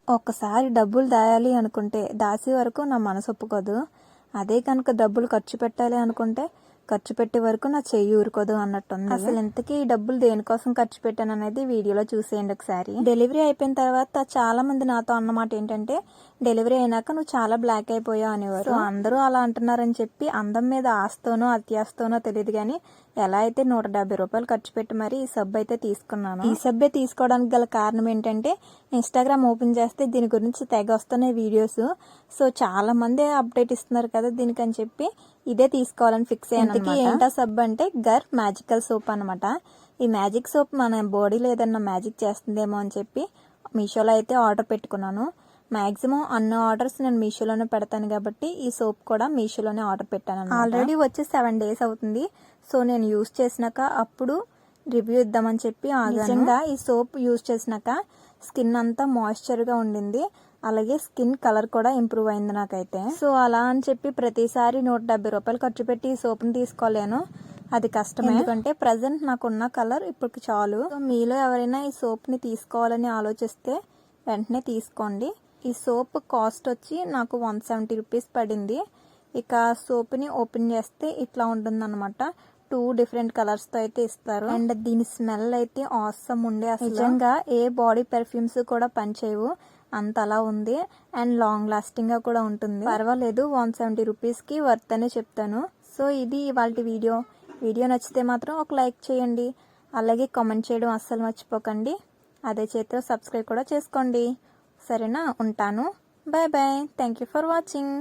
ఒక్కసారి డబ్బులు దాయాలి అనుకుంటే దాసే వరకు నా మనసు ఒప్పుకోదు. అదే కనుక డబ్బులు ఖర్చు పెట్టాలి అనుకుంటే ఖర్చు పెట్టే వరకు నా చెయ్యి ఊరుకోదు అన్నట్టుంది. అసలు ఇంతకీ ఈ డబ్బులు దేనికోసం ఖర్చు పెట్టాను అనేది వీడియోలో చూసేయండి ఒకసారి. డెలివరీ అయిపోయిన తర్వాత చాలా మంది నాతో అన్నమాట ఏంటంటే, డెలివరీ అయినాక నువ్వు చాలా బ్లాక్ అయిపోయావు అనేవారు. అందరూ అలా అంటున్నారని చెప్పి అందం మీద ఆస్తోనో అత్యాస్తోనో తెలియదు కానీ ఎలా అయితే 170 రూపాయలు ఖర్చు పెట్టి మరి ఈ సబ్బు అయితే తీసుకున్నాను. ఈ సబ్బే తీసుకోవడానికి గల కారణం ఏంటంటే, ఇన్స్టాగ్రామ్ ఓపెన్ చేస్తే దీని గురించి తెగ వస్తున్నాయి వీడియోస్. సో చాలా మంది అప్డేట్ ఇస్తున్నారు కదా దీనికని చెప్పి ఇదే తీసుకోవాలని ఫిక్స్ అయ్యాను. ఏంటా సబ్బు అంటే గర్ మ్యాజికల్ సోప్ అనమాట. ఈ మ్యాజిక్ సోప్ మన బాడీలో ఏదన్నా మ్యాజిక్ చేస్తుందేమో అని చెప్పి మీషోలో అయితే ఆర్డర్ పెట్టుకున్నాను. మాక్సిమం అన్ని ఆర్డర్స్ నేను మీషోలోనే పెడతాను కాబట్టి ఈ సోప్ కూడా మీషోలోనే ఆర్డర్ పెట్టాను. ఆల్రెడీ వచ్చి 7 days అవుతుంది. సో నేను యూజ్ చేసినాక అప్పుడు రివ్యూ ఇద్దామని చెప్పి నిజంగా ఈ సోప్ యూజ్ చేసినాక స్కిన్ అంతా మాయిశ్చర్గా ఉండింది. అలాగే స్కిన్ కలర్ కూడా ఇంప్రూవ్ అయింది నాకైతే. సో అలా అని చెప్పి ప్రతిసారి 170 రూపాయలు ఖర్చు పెట్టి ఈ సోప్ని తీసుకోలేను, అది కష్టమే. ఎందుకంటే ప్రజెంట్ నాకున్న కలర్ ఇప్పుడు చాలు. సో మీలో ఎవరైనా ఈ సోప్ని తీసుకోవాలని ఆలోచిస్తే వెంటనే తీసుకోండి. ఈ సోప్ కాస్ట్ వచ్చి నాకు 170 రూపీస్ పడింది. ఇక సోప్ని ఓపెన్ చేస్తే ఇట్లా ఉంటుందన్నమాట. 2 డిఫరెంట్ కలర్స్ తో అయితే ఇస్తారు. అండ్ దీని స్మెల్ అయితే ఆసమ్ ఉండే. అసలు నిజంగా ఏ బాడీ పెర్ఫ్యూమ్స్ కూడా పనిచేయవు, అంత అలా ఉంది. అండ్ లాంగ్ లాస్టింగ్ గా కూడా ఉంటుంది. పర్వాలేదు, 170 రూపీస్ కి వర్త్ అనే చెప్తాను. సో ఇది ఇవాల్టి వీడియో నచ్చితే మాత్రం ఒక లైక్ చేయండి. అలాగే కామెంట్ చేయడం అస్సలు మర్చిపోకండి. అదే చేతిలో సబ్స్క్రైబ్ కూడా చేసుకోండి. సరేనా, ఉంటాను. Bye bye. Thank you for watching.